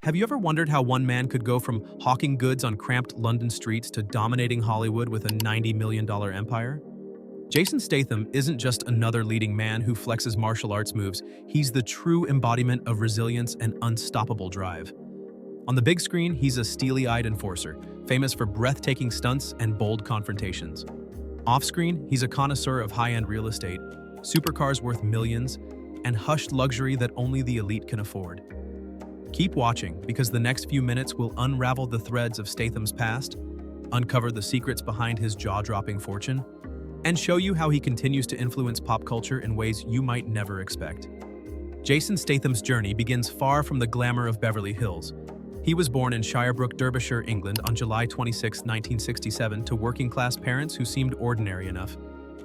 Have you ever wondered how one man could go from hawking goods on cramped London streets to dominating Hollywood with a $90 million empire? Jason Statham isn't just another leading man who flexes martial arts moves, he's the true embodiment of resilience and unstoppable drive. On the big screen, he's a steely-eyed enforcer, famous for breathtaking stunts and bold confrontations. Off-screen, he's a connoisseur of high-end real estate, supercars worth millions, and hushed luxury that only the elite can afford. Keep watching, because the next few minutes will unravel the threads of Statham's past, uncover the secrets behind his jaw-dropping fortune, and show you how he continues to influence pop culture in ways you might never expect. Jason Statham's journey begins far from the glamour of Beverly Hills. He was born in Shirebrook, Derbyshire, England on July 26, 1967, to working-class parents who seemed ordinary enough.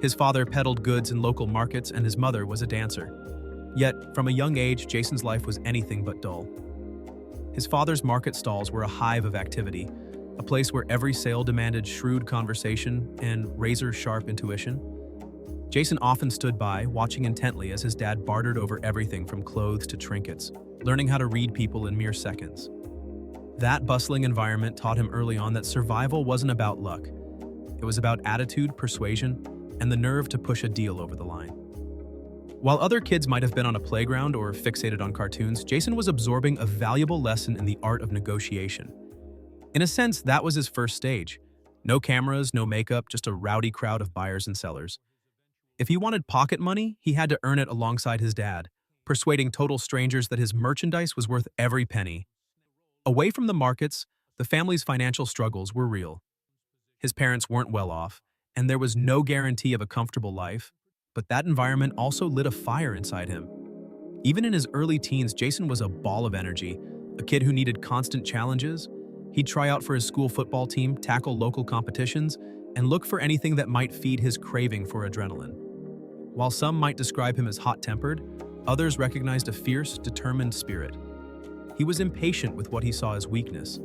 His father peddled goods in local markets and his mother was a dancer. Yet, from a young age, Jason's life was anything but dull. His father's market stalls were a hive of activity, a place where every sale demanded shrewd conversation and razor-sharp intuition. Jason often stood by, watching intently as his dad bartered over everything from clothes to trinkets, learning how to read people in mere seconds. That bustling environment taught him early on that survival wasn't about luck. It was about attitude, persuasion, and the nerve to push a deal over the line. While other kids might have been on a playground or fixated on cartoons, Jason was absorbing a valuable lesson in the art of negotiation. In a sense, that was his first stage. No cameras, no makeup, just a rowdy crowd of buyers and sellers. If he wanted pocket money, he had to earn it alongside his dad, persuading total strangers that his merchandise was worth every penny. Away from the markets, the family's financial struggles were real. His parents weren't well off, and there was no guarantee of a comfortable life, but that environment also lit a fire inside him. Even in his early teens, Jason was a ball of energy, a kid who needed constant challenges. He'd try out for his school football team, tackle local competitions, and look for anything that might feed his craving for adrenaline. While some might describe him as hot-tempered, others recognized a fierce, determined spirit. He was impatient with what he saw as weakness,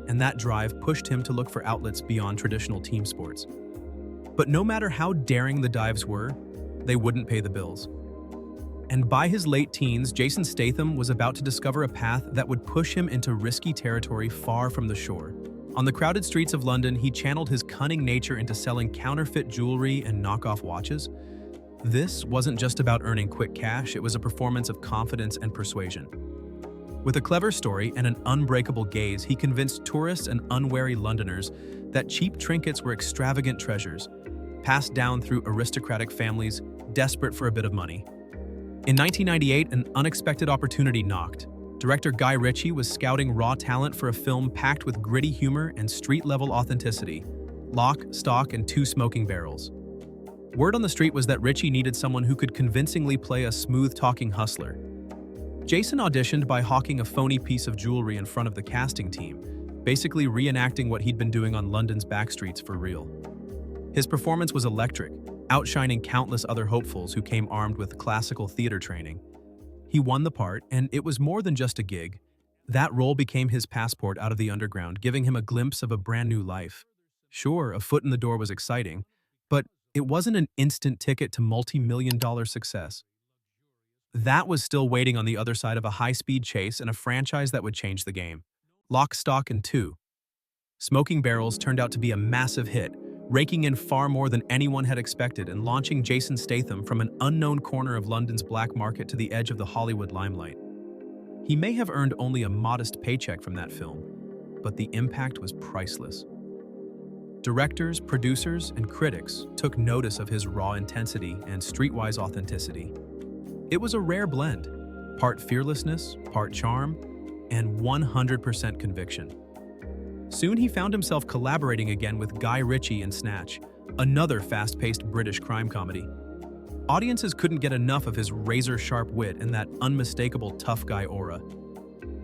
and that drive pushed him to look for outlets beyond traditional team sports. But no matter how daring the dives were, they wouldn't pay the bills. And by his late teens, Jason Statham was about to discover a path that would push him into risky territory far from the shore. On the crowded streets of London, he channeled his cunning nature into selling counterfeit jewelry and knockoff watches. This wasn't just about earning quick cash, it was a performance of confidence and persuasion. With a clever story and an unbreakable gaze, he convinced tourists and unwary Londoners that cheap trinkets were extravagant treasures, passed down through aristocratic families desperate for a bit of money. In 1998, an unexpected opportunity knocked. Director Guy Ritchie was scouting raw talent for a film packed with gritty humor and street-level authenticity: Lock, Stock, and Two Smoking Barrels. Word on the street was that Ritchie needed someone who could convincingly play a smooth-talking hustler. Jason auditioned by hawking a phony piece of jewelry in front of the casting team, basically reenacting what he'd been doing on London's backstreets for real. His performance was electric, outshining countless other hopefuls who came armed with classical theater training. He won the part, and it was more than just a gig. That role became his passport out of the underground, giving him a glimpse of a brand new life. Sure, a foot in the door was exciting, but it wasn't an instant ticket to multi-million-dollar success. That was still waiting on the other side of a high-speed chase and a franchise that would change the game. Lock, Stock, and Two Smoking Barrels turned out to be a massive hit, raking in far more than anyone had expected and launching Jason Statham from an unknown corner of London's black market to the edge of the Hollywood limelight. He may have earned only a modest paycheck from that film, but the impact was priceless. Directors, producers, and critics took notice of his raw intensity and streetwise authenticity. It was a rare blend, part fearlessness, part charm, and 100% conviction. Soon he found himself collaborating again with Guy Ritchie in Snatch, another fast-paced British crime comedy. Audiences couldn't get enough of his razor-sharp wit and that unmistakable tough guy aura.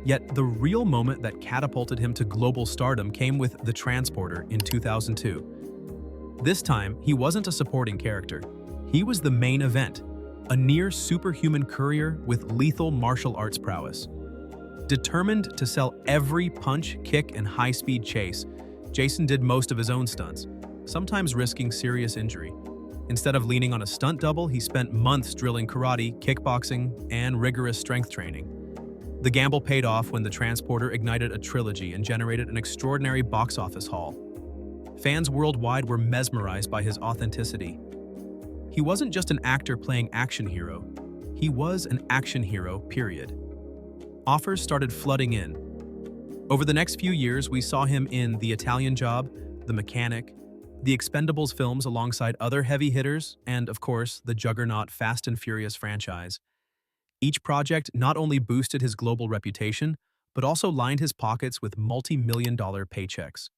Yet the real moment that catapulted him to global stardom came with The Transporter in 2002. This time, he wasn't a supporting character. He was the main event, a near-superhuman courier with lethal martial arts prowess. Determined to sell every punch, kick, and high-speed chase, Jason did most of his own stunts, sometimes risking serious injury. Instead of leaning on a stunt double, he spent months drilling karate, kickboxing, and rigorous strength training. The gamble paid off when the transporter ignited a trilogy and generated an extraordinary box office haul. Fans worldwide were mesmerized by his authenticity. He wasn't just an actor playing action hero. He was an action hero, period. Offers started flooding in. Over the next few years, we saw him in The Italian Job, The Mechanic, The Expendables films alongside other heavy hitters, and, of course, the juggernaut Fast and Furious franchise. Each project not only boosted his global reputation, but also lined his pockets with multi-million-dollar paychecks.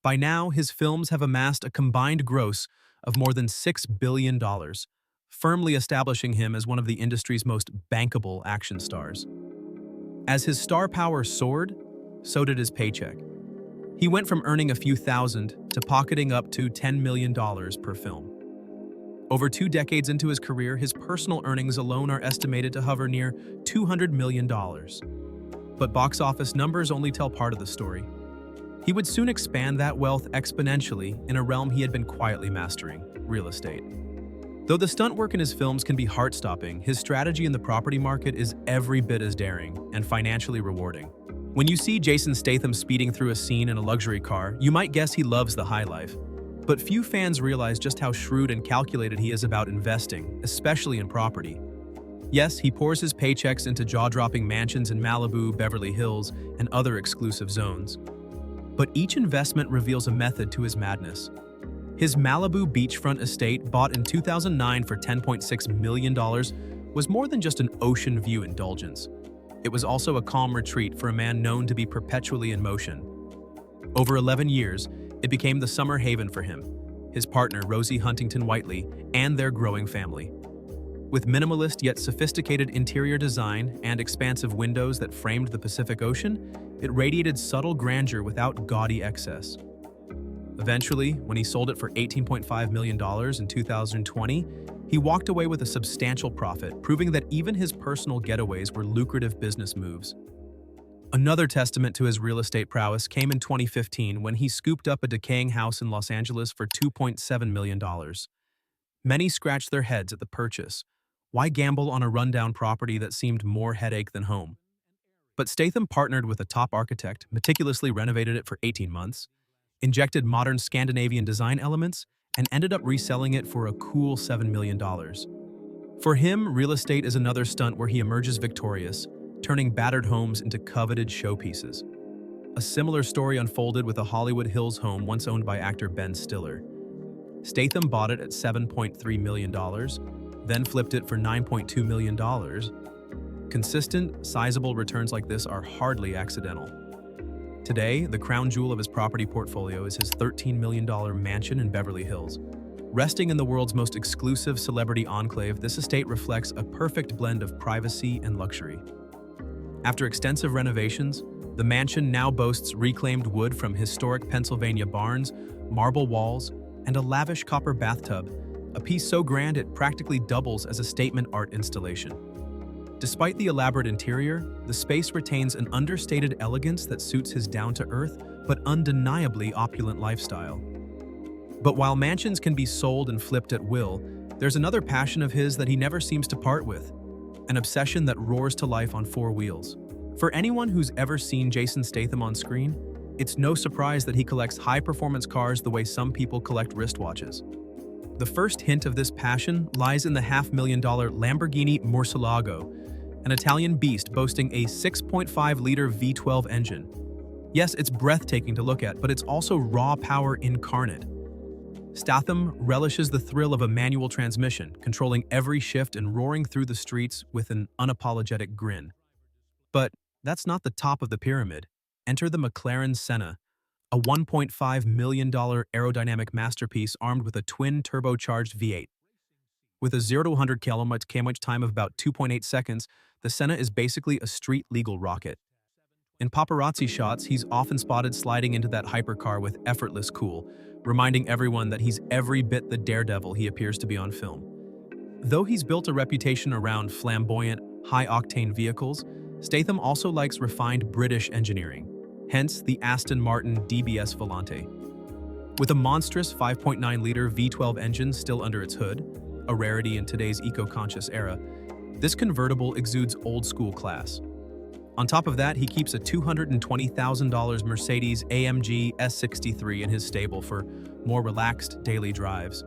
By now, his films have amassed a combined gross of more than $6 billion, firmly establishing him as one of the industry's most bankable action stars. As his star power soared, so did his paycheck. He went from earning a few thousand to pocketing up to $10 million per film. Over 2 decades into his career, his personal earnings alone are estimated to hover near $200 million. But box office numbers only tell part of the story. He would soon expand that wealth exponentially in a realm he had been quietly mastering: real estate. Though the stunt work in his films can be heart-stopping, his strategy in the property market is every bit as daring and financially rewarding. When you see Jason Statham speeding through a scene in a luxury car, you might guess he loves the high life. But few fans realize just how shrewd and calculated he is about investing, especially in property. Yes, he pours his paychecks into jaw-dropping mansions in Malibu, Beverly Hills, and other exclusive zones. But each investment reveals a method to his madness. His Malibu beachfront estate, bought in 2009 for $10.6 million, was more than just an ocean view indulgence. It was also a calm retreat for a man known to be perpetually in motion. Over 11 years, it became the summer haven for him, his partner Rosie Huntington-Whiteley, and their growing family. With minimalist yet sophisticated interior design and expansive windows that framed the Pacific Ocean, it radiated subtle grandeur without gaudy excess. Eventually, when he sold it for $18.5 million in 2020, he walked away with a substantial profit, proving that even his personal getaways were lucrative business moves. Another testament to his real estate prowess came in 2015 when he scooped up a decaying house in Los Angeles for $2.7 million. Many scratched their heads at the purchase. Why gamble on a rundown property that seemed more headache than home? But Statham partnered with a top architect, meticulously renovated it for 18 months, injected modern Scandinavian design elements, and ended up reselling it for a cool $7 million. For him, real estate is another stunt where he emerges victorious, turning battered homes into coveted showpieces. A similar story unfolded with a Hollywood Hills home once owned by actor Ben Stiller. Statham bought it at $7.3 million, then flipped it for $9.2 million. Consistent, sizable returns like this are hardly accidental. Today, the crown jewel of his property portfolio is his $13 million mansion in Beverly Hills. Resting in the world's most exclusive celebrity enclave, this estate reflects a perfect blend of privacy and luxury. After extensive renovations, the mansion now boasts reclaimed wood from historic Pennsylvania barns, marble walls, and a lavish copper bathtub, a piece so grand it practically doubles as a statement art installation. Despite the elaborate interior, the space retains an understated elegance that suits his down-to-earth but undeniably opulent lifestyle. But while mansions can be sold and flipped at will, there's another passion of his that he never seems to part with, an obsession that roars to life on 4 wheels. For anyone who's ever seen Jason Statham on screen, it's no surprise that he collects high-performance cars the way some people collect wristwatches. The first hint of this passion lies in the $500,000 Lamborghini Murcielago, an Italian beast boasting a 6.5-liter V12 engine. Yes, it's breathtaking to look at, but it's also raw power incarnate. Statham relishes the thrill of a manual transmission, controlling every shift and roaring through the streets with an unapologetic grin. But that's not the top of the pyramid. Enter the McLaren Senna, a $1.5 million aerodynamic masterpiece armed with a twin turbocharged V8. With a 0 to 100 km time of about 2.8 seconds, the Senna is basically a street-legal rocket. In paparazzi shots, he's often spotted sliding into that hypercar with effortless cool, reminding everyone that he's every bit the daredevil he appears to be on film. Though he's built a reputation around flamboyant, high-octane vehicles, Statham also likes refined British engineering, hence the Aston Martin DBS Volante. With a monstrous 5.9-liter V12 engine still under its hood, a rarity in today's eco-conscious era, this convertible exudes old-school class. On top of that, he keeps a $220,000 Mercedes AMG S63 in his stable for more relaxed daily drives.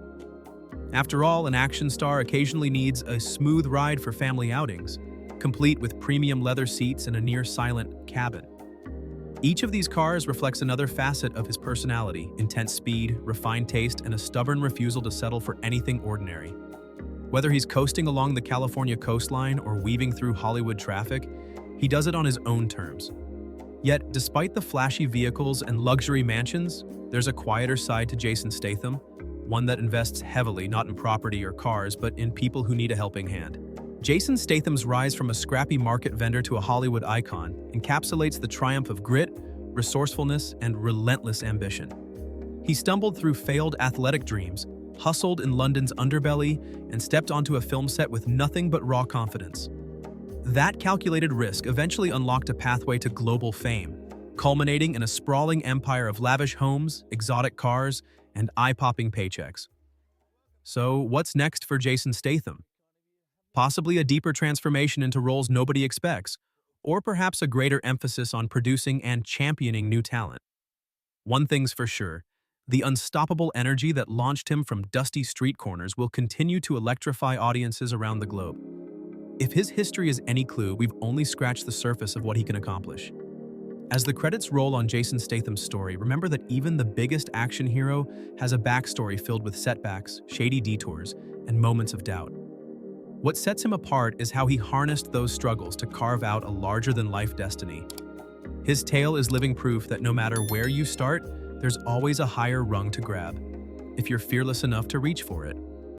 After all, an action star occasionally needs a smooth ride for family outings, complete with premium leather seats and a near-silent cabin. Each of these cars reflects another facet of his personality: intense speed, refined taste, and a stubborn refusal to settle for anything ordinary. Whether he's coasting along the California coastline or weaving through Hollywood traffic, he does it on his own terms. Yet, despite the flashy vehicles and luxury mansions, there's a quieter side to Jason Statham, one that invests heavily not in property or cars, but in people who need a helping hand. Jason Statham's rise from a scrappy market vendor to a Hollywood icon encapsulates the triumph of grit, resourcefulness, and relentless ambition. He stumbled through failed athletic dreams, hustled in London's underbelly, and stepped onto a film set with nothing but raw confidence. That calculated risk eventually unlocked a pathway to global fame, culminating in a sprawling empire of lavish homes, exotic cars, and eye-popping paychecks. So, what's next for Jason Statham? Possibly a deeper transformation into roles nobody expects, or perhaps a greater emphasis on producing and championing new talent. One thing's for sure: the unstoppable energy that launched him from dusty street corners will continue to electrify audiences around the globe. If his history is any clue, we've only scratched the surface of what he can accomplish. As the credits roll on Jason Statham's story, remember that even the biggest action hero has a backstory filled with setbacks, shady detours, and moments of doubt. What sets him apart is how he harnessed those struggles to carve out a larger-than-life destiny. His tale is living proof that no matter where you start, there's always a higher rung to grab, if you're fearless enough to reach for it.